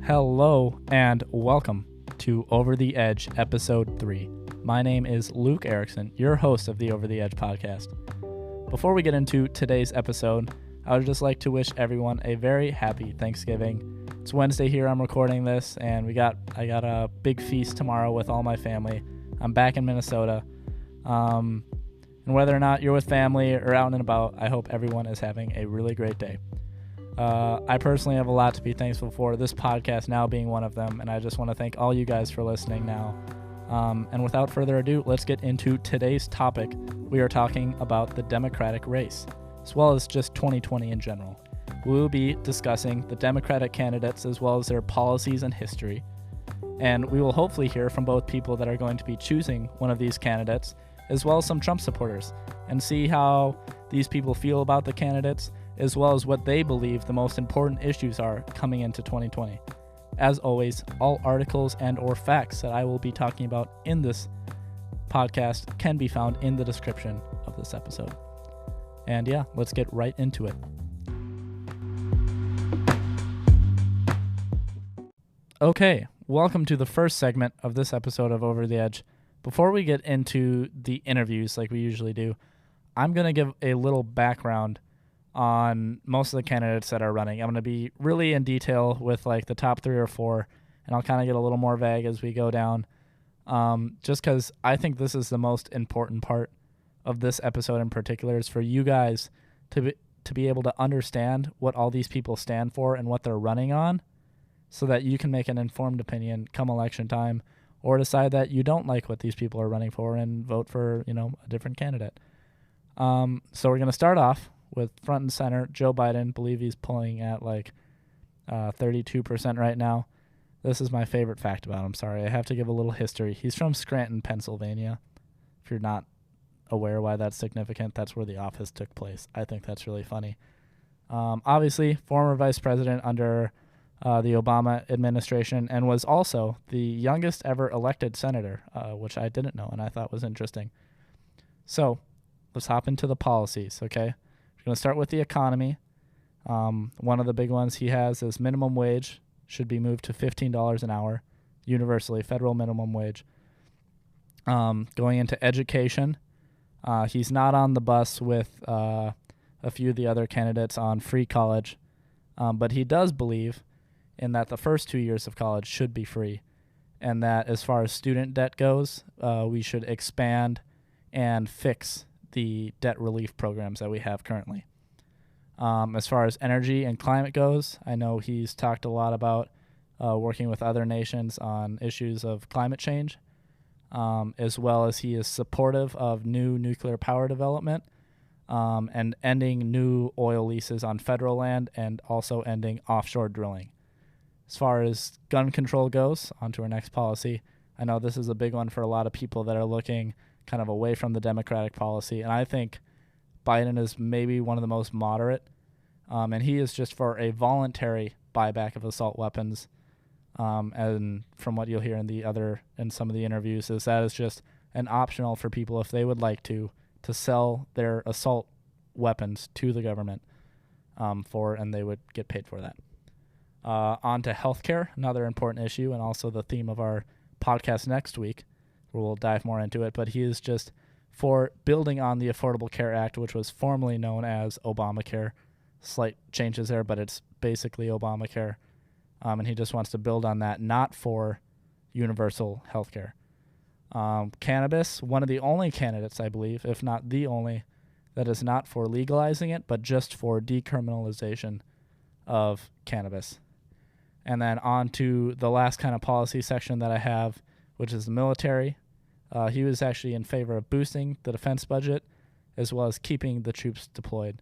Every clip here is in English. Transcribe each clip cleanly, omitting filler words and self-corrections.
Hello and welcome to Over the Edge Episode 3. My name is Luke Erickson, your host of the Over the Edge podcast. Before we get into today's episode, I would just like to wish everyone a very happy Thanksgiving. It's Wednesday here, I'm recording this, and I got a big feast tomorrow with all my family. I'm back in Minnesota. And whether or not you're with family or out and about, I hope everyone is having a really great day. I personally have a lot to be thankful for, this podcast now being one of them, and I just want to thank all you guys for listening now. And without further ado, let's get into today's topic. We are talking about the Democratic race, as well as just 2020 in general. We will be discussing the Democratic candidates as well as their policies and history, and we will hopefully hear from both people that are going to be choosing one of these candidates, as well as some Trump supporters, and see how these people feel about the candidates, as well as what they believe the most important issues are coming into 2020. As always, all articles and or facts that I will be talking about in this podcast can be found in the description of this episode. And yeah, let's get right into it. Okay, welcome to the first segment of this episode of Over the Edge. Before we get into the interviews like we usually do, I'm going to give a little background on most of the candidates that are running. I'm going to be really in detail with like the top 3 or 4, and I'll kind of get a little more vague as we go down, just because I think this is the most important part of this episode in particular, is for you guys to be able to understand what all these people stand for and what they're running on, so that you can make an informed opinion come election time, or decide that you don't like what these people are running for and vote for, a different candidate. So we're going to start off with front and center, Joe Biden. Believe he's pulling at 32% right now. This is my favorite fact about him. Sorry, I have to give a little history. He's from Scranton, Pennsylvania. If you're not aware why that's significant, that's where the office took place. I think that's really funny. Obviously, former vice president under the Obama administration, and was also the youngest ever elected senator, which I didn't know and I thought was interesting. So let's hop into the policies, okay? We're going to start with the economy. One of the big ones he has is minimum wage should be moved to $15 an hour, universally, federal minimum wage. Going into education, he's not on the bus with a few of the other candidates on free college, but he does believe in that the first 2 years of college should be free, and that as far as student debt goes, we should expand and fix the debt relief programs that we have currently. As far as energy and climate goes, I know he's talked a lot about working with other nations on issues of climate change, as well as he is supportive of new nuclear power development, and ending new oil leases on federal land, and also ending offshore drilling. As far as gun control goes, on to our next policy. I know this is a big one for a lot of people that are looking kind of away from the Democratic policy, and I think Biden is maybe one of the most moderate, and he is just for a voluntary buyback of assault weapons, and from what you'll hear in some of the interviews, is that is just an optional for people if they would like to sell their assault weapons to the government, and they would get paid for that. On to healthcare, another important issue, and also the theme of our podcast next week, where we'll dive more into it. But he is just for building on the Affordable Care Act, which was formerly known as Obamacare. Slight changes there, but it's basically Obamacare. And he just wants to build on that, not for universal healthcare. Cannabis, one of the only candidates, I believe, if not the only, that is not for legalizing it, but just for decriminalization of cannabis. And then on to the last kind of policy section that I have, which is the military. He was actually in favor of boosting the defense budget, as well as keeping the troops deployed.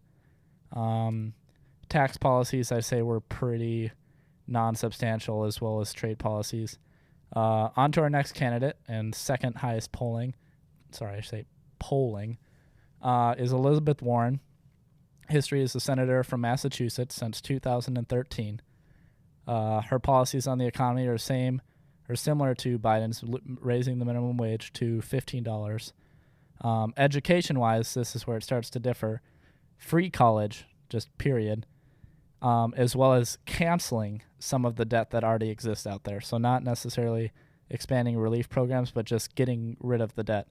Tax policies, I say, were pretty non-substantial, as well as trade policies. On to our next candidate, and second highest polling, is Elizabeth Warren. History is a senator from Massachusetts since 2013. Her policies on the economy are similar to Biden's, raising the minimum wage to $15. Education-wise, this is where it starts to differ. Free college, just period. as well as canceling some of the debt that already exists out there. So not necessarily expanding relief programs, but just getting rid of the debt.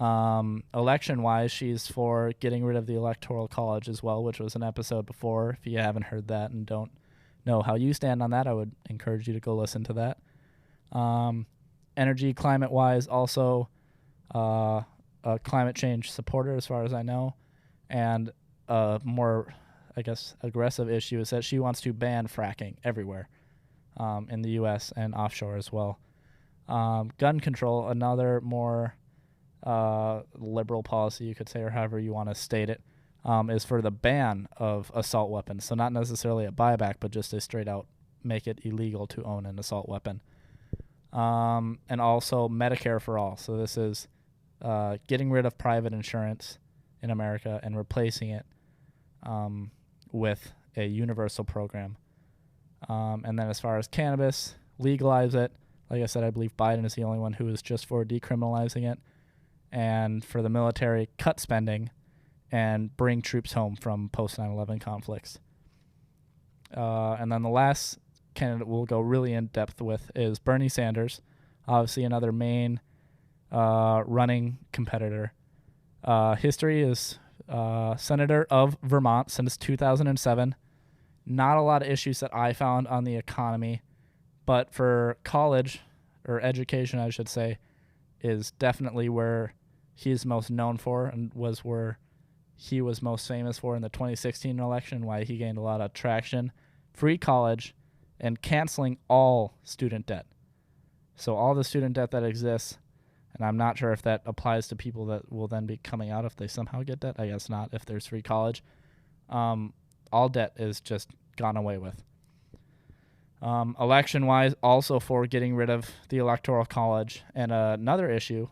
Election-wise, she's for getting rid of the Electoral College as well, which was an episode before. If you haven't heard that and don't know how you stand on that, I would encourage you to go listen to that. Energy, climate-wise, also a climate change supporter as far as I know. And a more, I guess, aggressive issue is that she wants to ban fracking everywhere in the U.S. and offshore as well. Gun control, another more liberal policy, you could say, or however you want to state it, is for the ban of assault weapons. So not necessarily a buyback, but just a straight out make it illegal to own an assault weapon. And also Medicare for all. So this is getting rid of private insurance in America and replacing it with a universal program. And then as far as cannabis, legalize it. Like I said, I believe Biden is the only one who is just for decriminalizing it. And for the military, cut spending and bring troops home from post 9/11 conflicts. And then the last candidate we'll go really in depth with is Bernie Sanders, obviously another main running competitor. History is senator of Vermont since 2007. Not a lot of issues that I found on the economy, but for college, or education I should say, is definitely where he's most known for and was where he was most famous for in the 2016 election, why he gained a lot of traction. Free college and canceling all student debt. So all the student debt that exists, and I'm not sure if that applies to people that will then be coming out if they somehow get debt. I guess not if there's free college. All debt is just gone away with. Election-wise, also for getting rid of the Electoral College. And another issue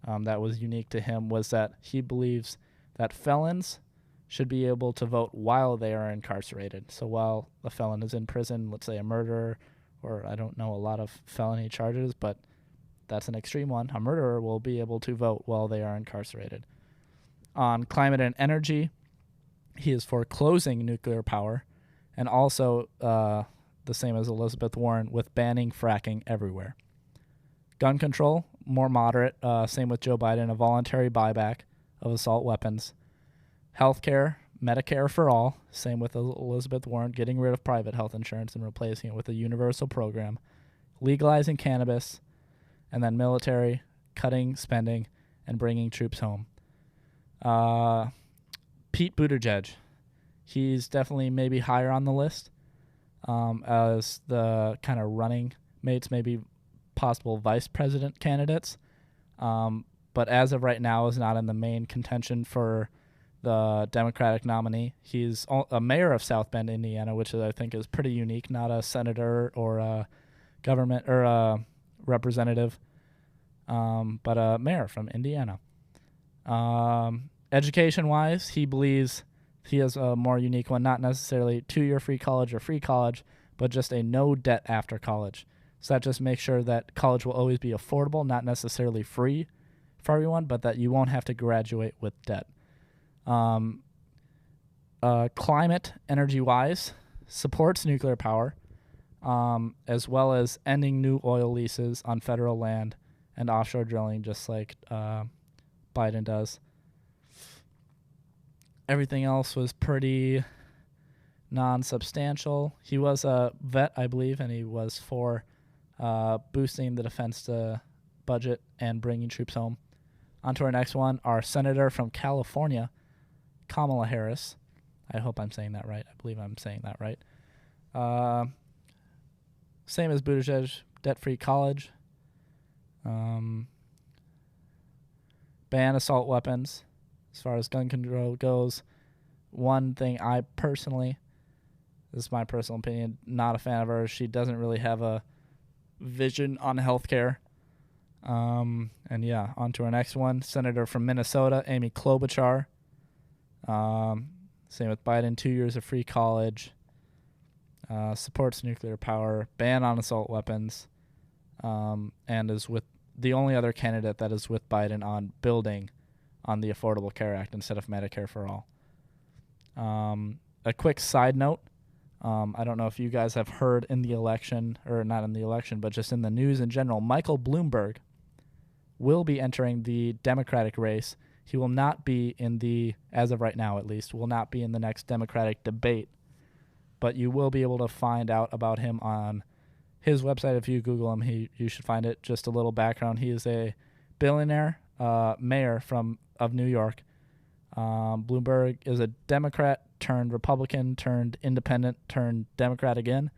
that was unique to him was that he believes that felons should be able to vote while they are incarcerated. So while a felon is in prison, let's say a murderer, or I don't know a lot of felony charges, but that's an extreme one. A murderer will be able to vote while they are incarcerated. On climate and energy, he is for closing nuclear power, and also the same as Elizabeth Warren with banning fracking everywhere. Gun control, more moderate, same with Joe Biden, a voluntary buyback of assault weapons. Healthcare, Medicare for all, same with Elizabeth Warren, getting rid of private health insurance and replacing it with a universal program. Legalizing cannabis, and then military, cutting spending, and bringing troops home. Pete Buttigieg, he's definitely maybe higher on the list as the kind of running mates, maybe possible vice president candidates. But as of right now is not in the main contention for the Democratic nominee. He's a mayor of South Bend, Indiana, which I think is pretty unique, not a senator or a government or a representative, but a mayor from Indiana. Education-wise, he believes he has a more unique one, not necessarily 2-year free college or free college, but just a no debt after college. So that just makes sure that college will always be affordable, not necessarily free for everyone, but that you won't have to graduate with debt. Climate, energy-wise, supports nuclear power, as well as ending new oil leases on federal land and offshore drilling, just like Biden does. Everything else was pretty non-substantial. He was a vet, I believe, and he was for boosting the defense budget and bringing troops home. On to our next one, our senator from California, Kamala Harris. I hope I'm saying that right. I believe I'm saying that right. Same as Buttigieg, debt-free college. Ban assault weapons. As far as gun control goes, one thing I personally, this is my personal opinion, not a fan of her. She doesn't really have a vision on healthcare. And yeah, on to our next one. Senator from Minnesota, Amy Klobuchar. Same with Biden, 2 years of free college. Supports nuclear power, ban on assault weapons, and is with the only other candidate that is with Biden on building on the Affordable Care Act instead of Medicare for all. A quick side note, I don't know if you guys have heard in the election, or not in the election, but just in the news in general, Michael Bloomberg will be entering the Democratic race. He will not be in the, as of right now at least, will not be in the next Democratic debate. But you will be able to find out about him on his website. If you Google him, you should find it. Just a little background. He is a billionaire mayor of New York. Bloomberg is a Democrat turned Republican turned independent turned Democrat again.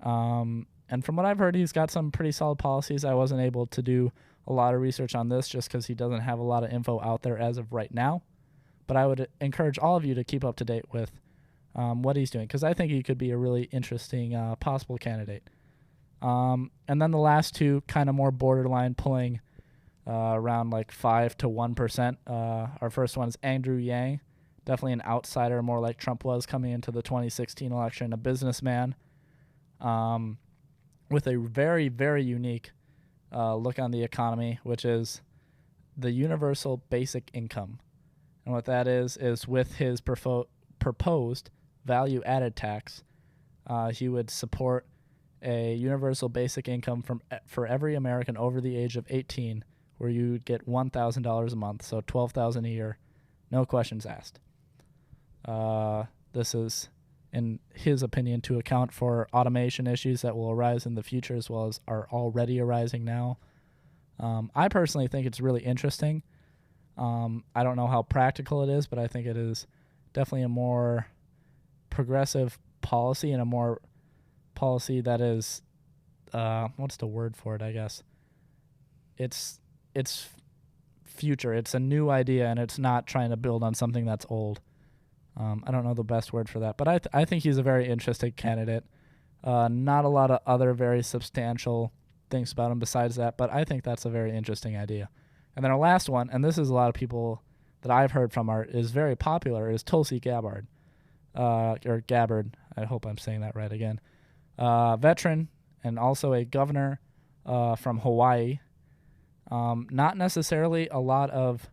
And from what I've heard, he's got some pretty solid policies. I wasn't able to do a lot of research on this just because he doesn't have a lot of info out there as of right now. But I would encourage all of you to keep up to date with what he's doing, because I think he could be a really interesting possible candidate. And then the last two, kind of more borderline, pulling around like 5 to 1%. Our first one is Andrew Yang, definitely an outsider, more like Trump was coming into the 2016 election, a businessman with a very, very unique look on the economy, which is the universal basic income. And what that is with his proposed value-added tax, he would support a universal basic income for every American over the age of 18, where you would get $1,000 a month, so $12,000 a year, no questions asked. This is, in his opinion, to account for automation issues that will arise in the future as well as are already arising now. I personally think it's really interesting. I don't know how practical it is, but I think it is definitely a more progressive policy and a more policy that is, what's the word for it, I guess? It's future. It's a new idea, and it's not trying to build on something that's old. I don't know the best word for that, but I think he's a very interesting candidate. Not a lot of other very substantial things about him besides that, but I think that's a very interesting idea. And then our last one, and this is a lot of people that I've heard from is very popular, is Tulsi Gabbard. Or Gabbard. I hope I'm saying that right again. Veteran and also a governor from Hawaii. Not necessarily a lot of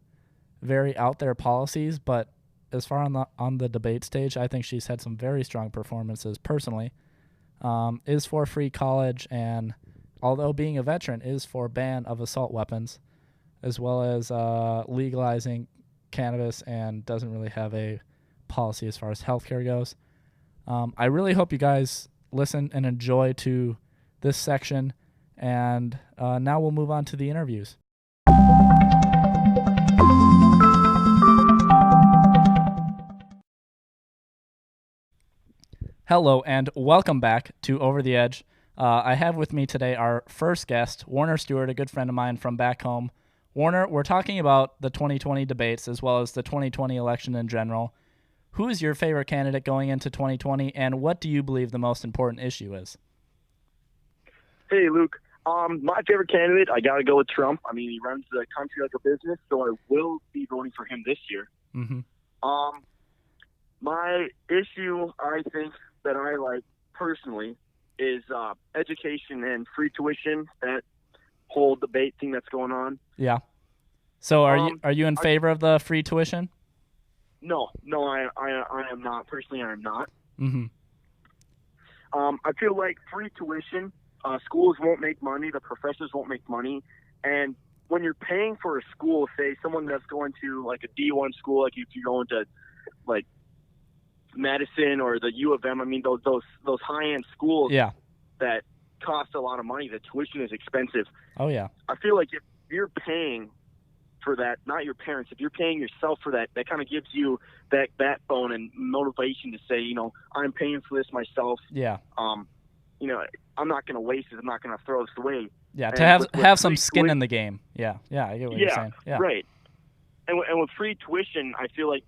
very out there policies, but as far on the debate stage, I think she's had some very strong performances personally. Is for free college, and although being a veteran, is for ban of assault weapons, as well as legalizing cannabis, and doesn't really have a policy as far as healthcare goes. I really hope you guys listen and enjoy to this section, and now we'll move on to the interviews. Hello, and welcome back to Over the Edge. I have with me today our first guest, Warner Stewart, a good friend of mine from back home. Warner, we're talking about the 2020 debates as well as the 2020 election in general. Who is your favorite candidate going into 2020, and what do you believe the most important issue is? Hey, Luke. My favorite candidate, I got to go with Trump. I mean, he runs the country like a business, so I will be voting for him this year. Mm-hmm. My issue, I think, that I like personally is education and free tuition, that whole debate thing that's going on. Yeah. So are you in favor of the free tuition? No, I am not. Personally, I am not. Mm-hmm. I feel like free tuition, schools won't make money, the professors won't make money, and when you're paying for a school, say someone that's going to like a D1 school, like if you're going to like Madison or the U of M, I mean those high-end schools that cost a lot of money, the tuition is expensive. Oh yeah. I feel like if you're paying for that, not your parents, if you're paying yourself for that, that kind of gives you that backbone and motivation to say, I'm paying for this myself. Yeah. I'm not going to waste it. I'm not going to throw this away. Yeah, and to have some skin in the game. Yeah, I get what you're saying. Yeah, right. And with free tuition, I feel like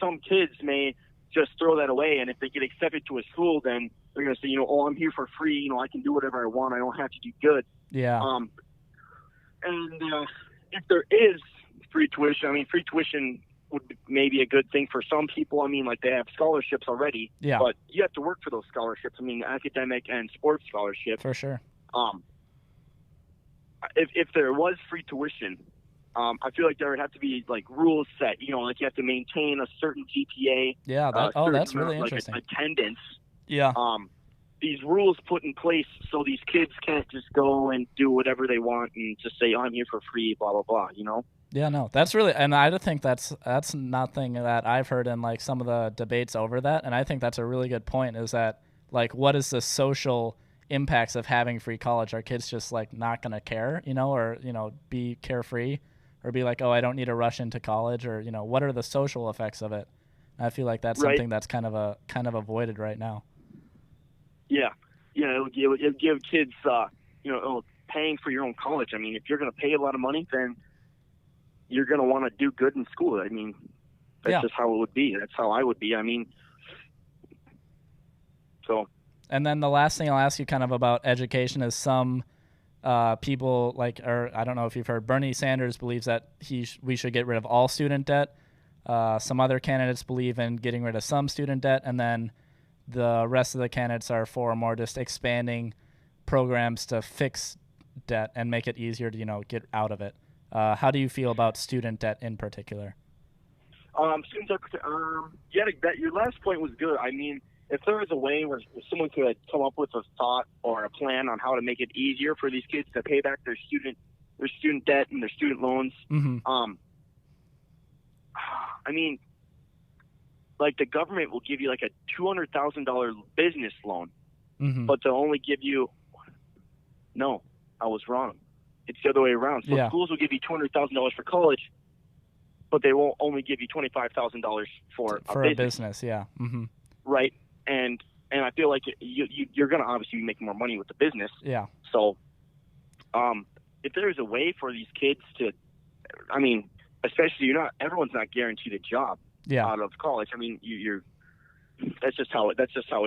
some kids may just throw that away, and if they get accepted to a school, then they're going to say, I'm here for free. I can do whatever I want. I don't have to do good. Yeah. And if there is free tuition, free tuition would be maybe a good thing for some people. Like they have scholarships already. Yeah. But you have to work for those scholarships. Academic and sports scholarships. For sure. If there was free tuition, I feel like there would have to be like rules set. Like you have to maintain a certain GPA. Yeah. That's really interesting. Attendance. Yeah. These rules put in place so these kids can't just go and do whatever they want and just say, I'm here for free, blah, blah, blah, you know? Yeah, no, that's really, and I think that's nothing that I've heard in like some of the debates over that, and I think that's a really good point. Is that like what is the social impacts of having free college? Are kids just like not gonna care, or be carefree, or be like, oh, I don't need to rush into college, or what are the social effects of it? I feel like that's Right. something that's kind of avoided right now. Yeah, it'll give kids, paying for your own college. I mean, if you're going to pay a lot of money, then you're going to want to do good in school. I mean, that's just how it would be. That's how I would be. I mean, so. And then the last thing I'll ask you kind of about education is some people or I don't know if you've heard, Bernie Sanders believes that we should get rid of all student debt. Some other candidates believe in getting rid of some student debt, and then the rest of the candidates are for more just expanding programs to fix debt and make it easier to get out of it. How do you feel about student debt in particular? Student debt, your last point was good. I mean, if there was a way where someone could come up with a thought or a plan on how to make it easier for these kids to pay back their student debt and their student loans, I mean, like the government will give you like a $200,000 business loan, but they'll only give you. No, I was wrong. It's the other way around. So schools will give you $200,000 for college, but they won't only give you $25,000 for a business. Yeah. Mm-hmm. Right. And I feel like you're going to obviously be making more money with the business. Yeah. So, if there's a way for these kids to, I mean, especially everyone's not guaranteed a job out of college. I mean, that's just how it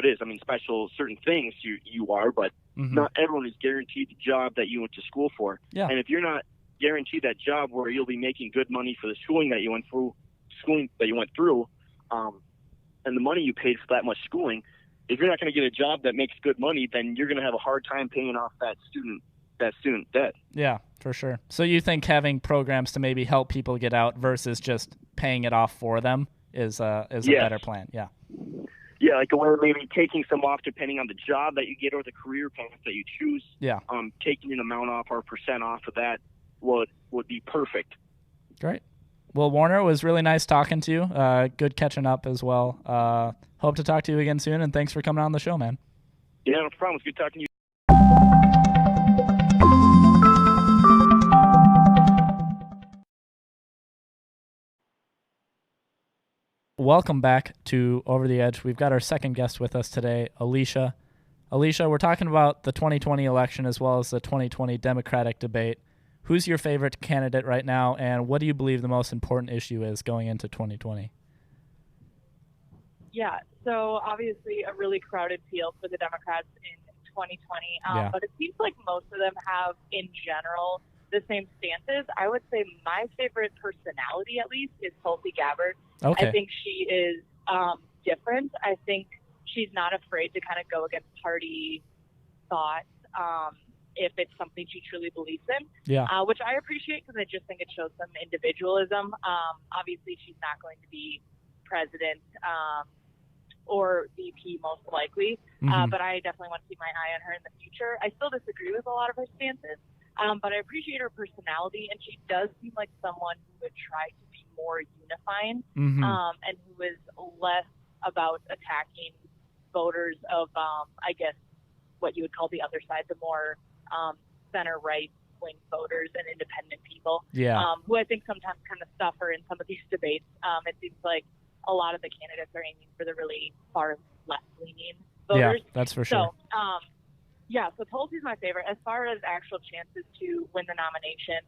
is. I mean, certain things you are, but not everyone is guaranteed the job that you went to school for. Yeah. And if you're not guaranteed that job where you'll be making good money for the schooling that you went through, and the money you paid for that much schooling, if you're not going to get a job that makes good money, then you're going to have a hard time paying off that student debt. Yeah, for sure. So you think having programs to maybe help people get out versus just paying it off for them is a better plan? Yeah. Yeah, like a way of maybe taking some off depending on the job that you get or the career path that you choose. Yeah. Taking an amount off or a percent off of that would be perfect. Great. Well, Warner, it was really nice talking to you. Good catching up as well. Hope to talk to you again soon, and thanks for coming on the show, man. Yeah, no problem. It's good talking to you. Welcome back to Over the Edge. We've got our second guest with us today, Alicia. Alicia, we're talking about the 2020 election as well as the 2020 Democratic debate. Who's your favorite candidate right now, and what do you believe the most important issue is going into 2020? Yeah, so obviously a really crowded field for the Democrats in 2020, but it seems like most of them have, in general, the same stances. I would say my favorite personality, at least, is Tulsi Gabbard. Okay. I think she is different. I think she's not afraid to kind of go against party thoughts if it's something she truly believes in, which I appreciate because I just think it shows some individualism. Obviously, she's not going to be president or VP most likely, but I definitely want to keep my eye on her in the future. I still disagree with a lot of her stances, but I appreciate her personality, and she does seem like someone who would try to be more unifying and who is less about attacking voters of, I guess, what you would call the other side, the more center-right wing voters and independent people, who I think sometimes kind of suffer in some of these debates. It seems like a lot of the candidates are aiming for the really far left-leaning voters. Yeah, that's for sure. So, so Tulsi's my favorite. As far as actual chances to win the nomination,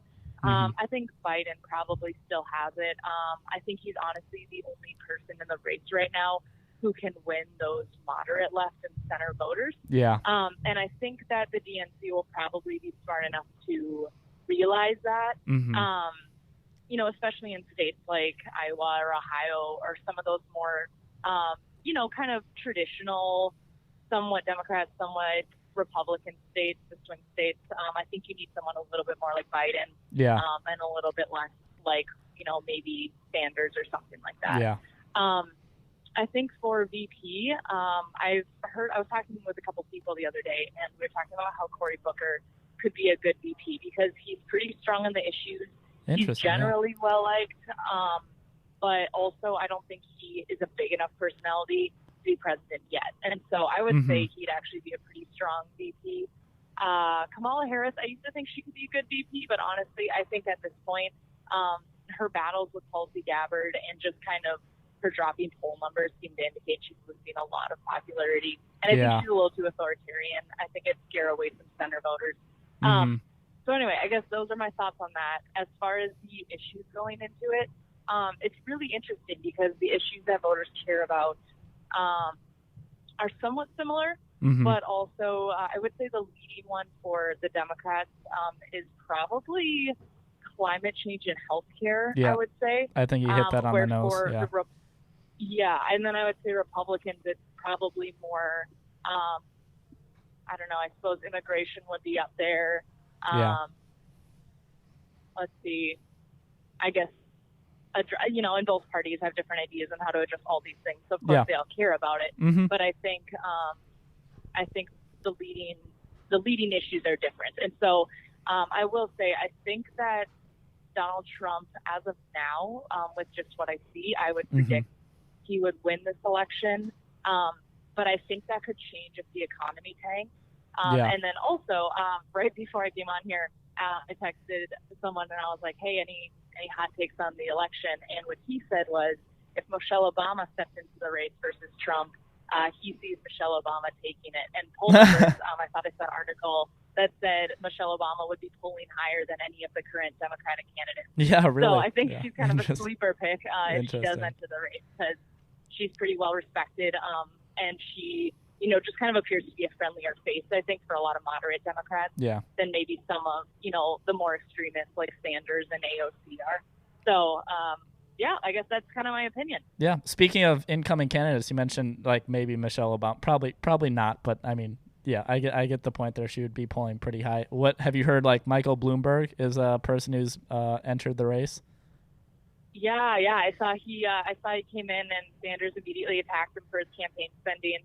I think Biden probably still has it. I think he's honestly the only person in the race right now who can win those moderate left and center voters. Yeah. And I think that the DNC will probably be smart enough to realize that, especially in states like Iowa or Ohio or some of those more, kind of traditional, somewhat Democrat, somewhat Republican states, the swing states. I think you need someone a little bit more like Biden. Yeah. And a little bit less like, maybe Sanders or something like that. Yeah. I think for VP, I was talking with a couple people the other day, and we were talking about how Cory Booker could be a good VP because he's pretty strong on the issues. He's generally well liked, but also I don't think he is a big enough personality to be president yet. And so I would say he'd actually be a pretty strong VP. Kamala Harris, I used to think she could be a good VP, but honestly, I think at this point, her battles with Tulsi Gabbard and just kind of her dropping poll numbers seem to indicate she's losing a lot of popularity. And I think she's a little too authoritarian. I think it'd scare away some center voters. So anyway, I guess those are my thoughts on that. As far as the issues going into it, it's really interesting because the issues that voters care about are somewhat similar, but also I would say the leading one for the Democrats is probably climate change and healthcare, I would say. I think you hit that on the nose. And then I would say Republicans, it's probably more, I don't know, I suppose immigration would be up there. Let's see, I guess, and both parties have different ideas on how to address all these things. So of course they all care about it. But I think the leading issues are different. And so I will say, I think that Donald Trump, as of now, with just what I see, I would predict he would win this election. But I think that could change if the economy tanks. And then also, right before I came on here, I texted someone and I was like, hey, any hot takes on the election? And what he said was, if Michelle Obama stepped into the race versus Trump, he sees Michelle Obama taking it. And poll numbers, I thought I saw an article that said Michelle Obama would be polling higher than any of the current Democratic candidates. Yeah, really. So I think she's kind of a sleeper pick if she does enter the race because she's pretty well respected, and she, just kind of appears to be a friendlier face, I think, for a lot of moderate Democrats than maybe some of, the more extremists like Sanders and AOC are. So, I guess that's kind of my opinion. Yeah. Speaking of incoming candidates, you mentioned like maybe Michelle Obama. Probably not, but I mean, I get the point there. She would be polling pretty high. What have you heard? Like Michael Bloomberg is a person who's entered the race. Yeah. I saw he came in and Sanders immediately attacked him for his campaign spending,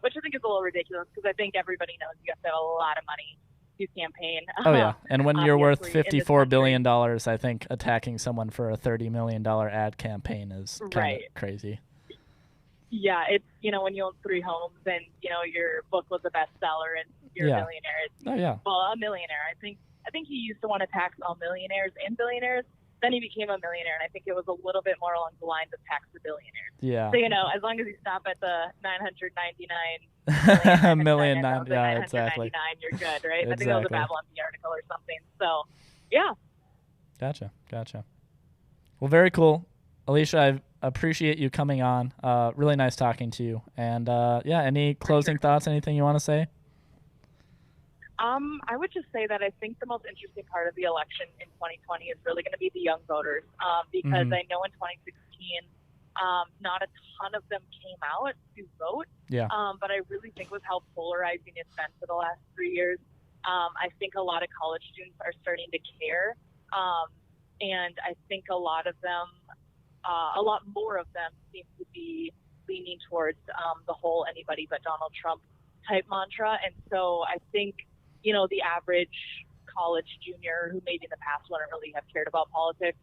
which I think is a little ridiculous because I think everybody knows you have to have a lot of money to campaign. Oh yeah, and when you're worth $54 billion, I think attacking someone for a $30 million ad campaign is kind of crazy. Yeah, it's when you own 3 homes and your book was a bestseller and you're a millionaire. Well, a millionaire. I think he used to want to tax all millionaires and billionaires. Then he became a millionaire, and I think it was a little bit more along the lines of tax the billionaires. Yeah. So as long as you stop at the 999 million, exactly. You're good, right? Exactly. I think that was a Babylon Bee article or something. So, yeah. Gotcha. Well, very cool. Alicia, I appreciate you coming on. Really nice talking to you. And, any closing thoughts, anything you want to say? I would just say that I think the most interesting part of the election in 2020 is really going to be the young voters, because I know in 2016, not a ton of them came out to vote. Yeah. But I really think with how polarizing it's been for the last 3 years, I think a lot of college students are starting to care. And I think a lot more of them seem to be leaning towards the whole anybody but Donald Trump type mantra. And so I think, the average college junior who maybe in the past wouldn't really have cared about politics,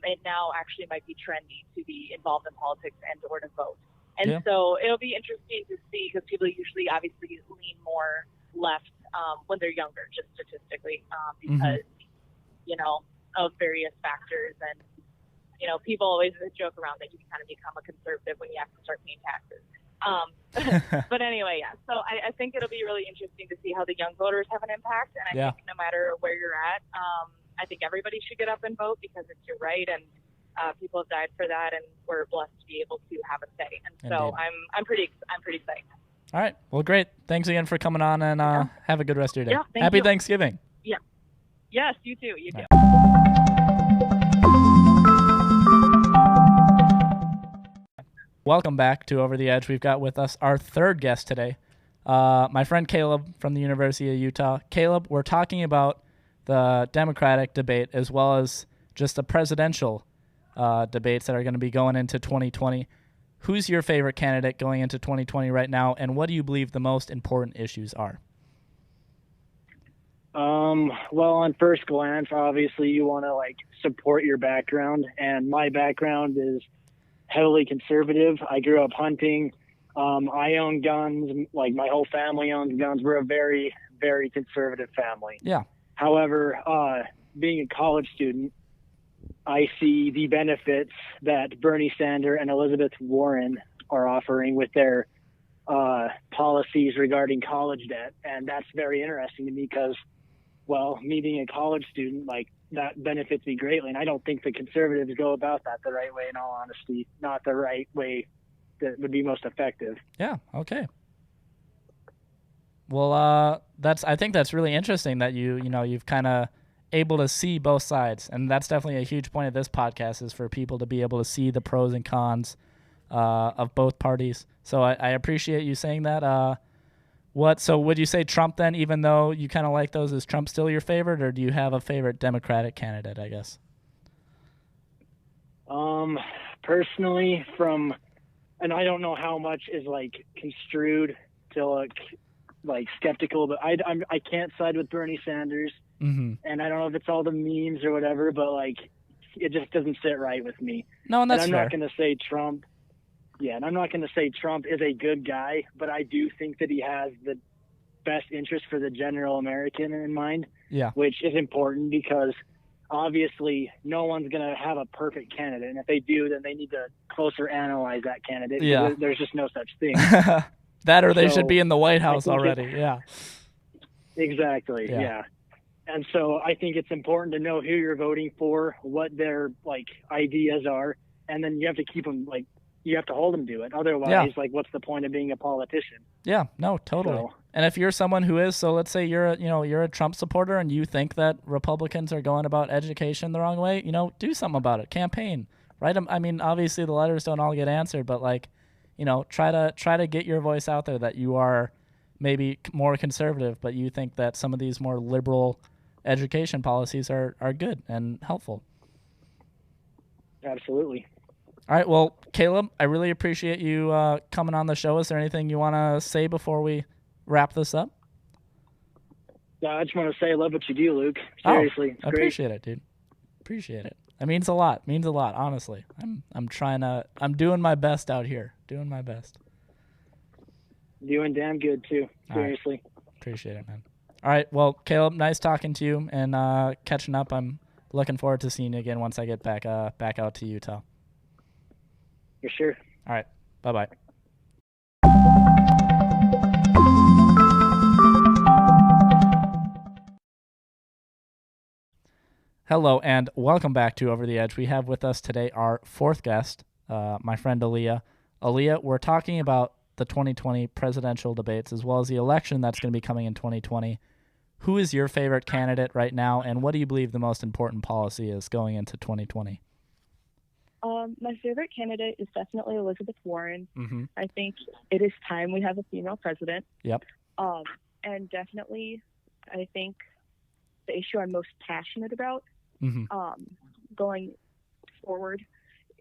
it now actually might be trendy to be involved in politics and or to vote. And so it'll be interesting to see because people usually obviously lean more left when they're younger, just statistically, because, of various factors. And, people always joke around that you can kind of become a conservative when you have to start paying taxes. But anyway, so I think it'll be really interesting to see how the young voters have an impact. And I think no matter where you're at, I think everybody should get up and vote because it's your right, and people have died for that, and we're blessed to be able to have a say. And so I'm pretty psyched. All right. Well, great. Thanks again for coming on, and have a good rest of your day. Yeah, Happy Thanksgiving. Yeah. Yes, you too. You too. Welcome back to Over the Edge. We've got with us our third guest today, my friend Caleb from the University of Utah. Caleb, we're talking about the Democratic debate as well as just the presidential debates that are going to be going into 2020. who's your favorite candidate going into 2020 right now, and what do you believe the most important issues are? Well, on first glance, obviously you want to support your background, and my background is heavily conservative. I grew up hunting. I own guns. My whole family owns guns. We're a very, very conservative family. Yeah. However, being a college student, I see the benefits that Bernie Sanders and Elizabeth Warren are offering with their policies regarding college debt. And that's very interesting to me because, well, me being a college student, that benefits me greatly. And I don't think the conservatives go about that the right way, in all honesty, not the right way that would be most effective. Yeah. Okay. Well, I think that's really interesting that you've kind of able to see both sides. And that's definitely a huge point of this podcast, is for people to be able to see the pros and cons of both parties. So I appreciate you saying that. So would you say Trump then, even though you kind of like those, is Trump still your favorite, or do you have a favorite Democratic candidate, I guess? Personally, and I don't know how much is construed to skeptical, but I can't side with Bernie Sanders. Mm-hmm. And I don't know if it's all the memes or whatever, but it just doesn't sit right with me. No, and that's I'm fair. not going to say Trump. Yeah, and I'm not going to say Trump is a good guy, but I do think that he has the best interest for the general American in mind. Yeah. Which is important because obviously no one's going to have a perfect candidate. And if they do, then they need to closer analyze that candidate. Yeah. There's just no such thing. That, or they should be in the White House already. Yeah. Exactly. Yeah. And so I think it's important to know who you're voting for, what their ideas are, and then you have to keep them you have to hold them to it. Otherwise, what's the point of being a politician? Yeah, no, totally. So, and if you're someone who is, so let's say you're a Trump supporter and you think that Republicans are going about education the wrong way, do something about it. Campaign, right? I mean, obviously the letters don't all get answered, but try to get your voice out there that you are maybe more conservative, but you think that some of these more liberal education policies are good and helpful. Absolutely. All right. Well, Caleb, I really appreciate you coming on the show. Is there anything you want to say before we wrap this up? Yeah, I just want to say I love what you do, Luke. Seriously. I appreciate it, dude. Appreciate it. It means a lot. Honestly. I'm doing my best out here. Doing my best. Doing damn good too. Seriously. Right. Appreciate it, man. All right. Well, Caleb, nice talking to you and catching up. I'm looking forward to seeing you again once I get back out to Utah. For sure. All right. Bye-bye. Hello, and welcome back to Over the Edge. We have with us today our fourth guest, my friend Alia. Alia, we're talking about the 2020 presidential debates as well as the election that's going to be coming in 2020. Who is your favorite candidate right now, and what do you believe the most important policy is going into 2020? My favorite candidate is definitely Elizabeth Warren. Mm-hmm. I think it is time we have a female president. Yep. And definitely, I think the issue I'm most passionate about going forward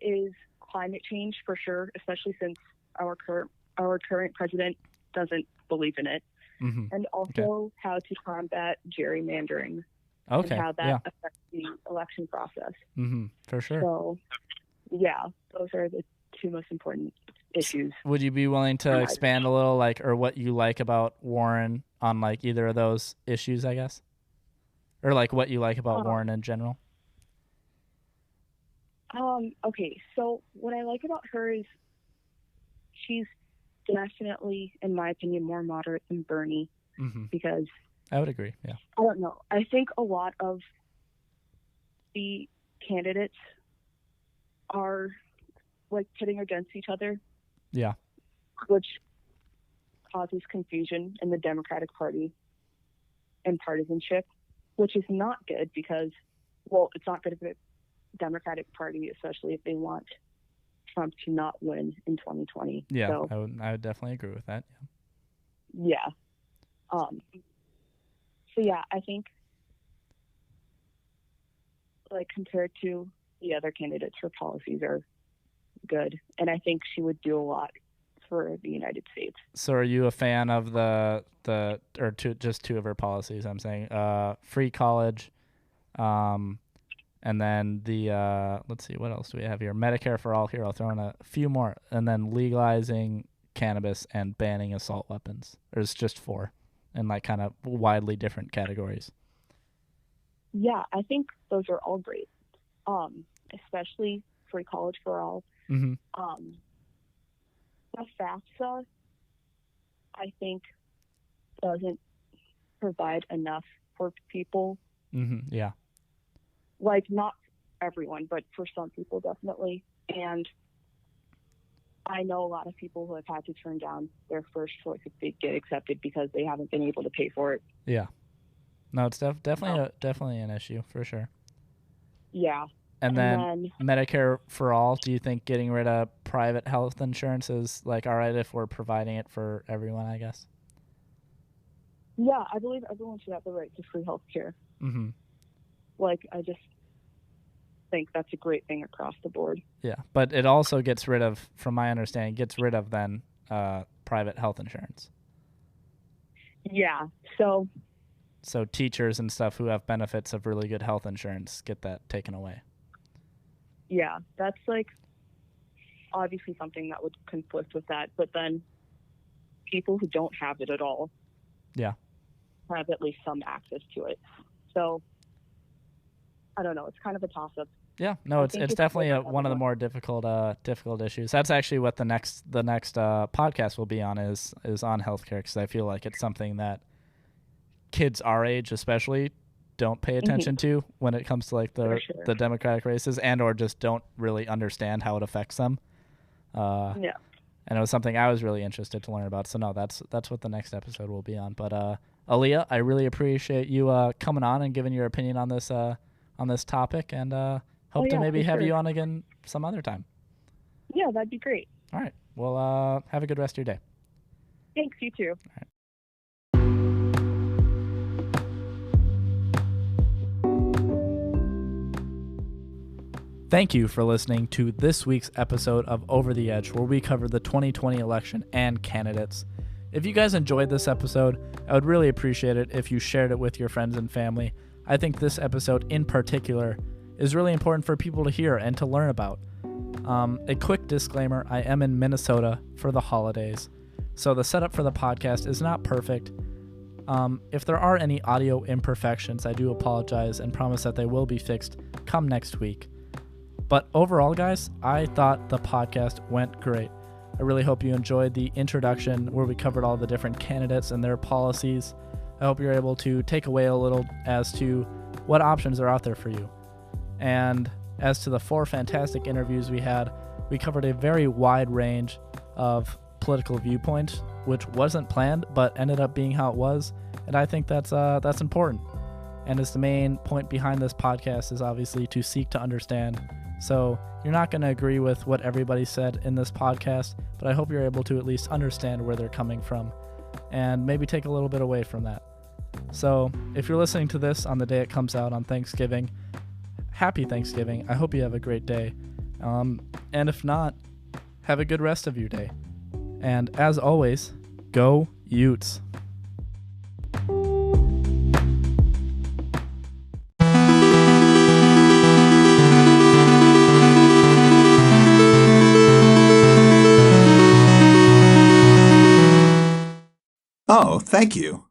is climate change, for sure, especially since our current president doesn't believe in it. Mm-hmm. And also how to combat gerrymandering and how that affects the election process. Mm-hmm. For sure. So, yeah, those are the two most important issues. Would you be willing to expand a little, or what you like about Warren on either of those issues, I guess? Or what you like about Warren in general? Okay, so what I like about her is she's definitely, in my opinion, more moderate than Bernie. Mm-hmm. Because I would agree, yeah. I don't know. I think a lot of the candidates are pitting against each other. Yeah. Which causes confusion in the Democratic Party and partisanship, which is not good because, it's not good for the Democratic Party, especially if they want Trump to not win in 2020. Yeah, so, I would definitely agree with that. Yeah. So yeah, I think compared to the other candidates, her policies are good. And I think she would do a lot for the United States. So are you a fan of just two of her policies? I'm saying free college, and then the let's see, what else do we have here? Medicare for all. Here, I'll throw in a few more, and then legalizing cannabis and banning assault weapons. There's just 4 in like kind of widely different categories. Yeah, I think those are all great. Especially free college for all. Mm-hmm. The FAFSA, I think, doesn't provide enough for people. Mm-hmm. Yeah. Like, not everyone, but for some people, definitely. And I know a lot of people who have had to turn down their first choice if they get accepted because they haven't been able to pay for it. Yeah. No, it's definitely an issue for sure. Yeah. And then Medicare for all, do you think getting rid of private health insurance is like all right if we're providing it for everyone, I guess? Yeah, I believe everyone should have the right to free health care. Mm-hmm. Like, I just think that's a great thing across the board. Yeah, but it also gets rid of, from my understanding, then private health insurance. Yeah, so teachers and stuff who have benefits of really good health insurance get that taken away. Yeah, that's like obviously something that would conflict with that, but then people who don't have it at all have at least some access to it. So I don't know, it's kind of a toss-up. Yeah, no, it's definitely one of the more difficult issues. That's actually what the next podcast will be on is on healthcare, because I feel like it's something that kids our age especially don't pay attention to when it comes to like the Democratic races, and or just don't really understand how it affects them. And it was something I was really interested to learn about. So no, that's what the next episode will be on. But Alia, I really appreciate you coming on and giving your opinion on this topic, and hope to maybe have you on again some other time. Yeah, that'd be great. All right. Well, have a good rest of your day. Thanks, you too. All right. Thank you for listening to this week's episode of Over the Edge, where we cover the 2020 election and candidates. If you guys enjoyed this episode, I would really appreciate it if you shared it with your friends and family. I think this episode in particular is really important for people to hear and to learn about. A quick disclaimer, I am in Minnesota for the holidays, so the setup for the podcast is not perfect. If there are any audio imperfections, I do apologize and promise that they will be fixed come next week. But overall, guys, I thought the podcast went great. I really hope you enjoyed the introduction where we covered all the different candidates and their policies. I hope you're able to take away a little as to what options are out there for you. And as to the 4 fantastic interviews we had, we covered a very wide range of political viewpoints, which wasn't planned, but ended up being how it was. And I think that's important. And it's the main point behind this podcast is obviously to seek to understand. So you're not going to agree with what everybody said in this podcast, but I hope you're able to at least understand where they're coming from and maybe take a little bit away from that. So if you're listening to this on the day it comes out on Thanksgiving, happy Thanksgiving. I hope you have a great day. And if not, have a good rest of your day. And as always, go Utes. Oh, thank you.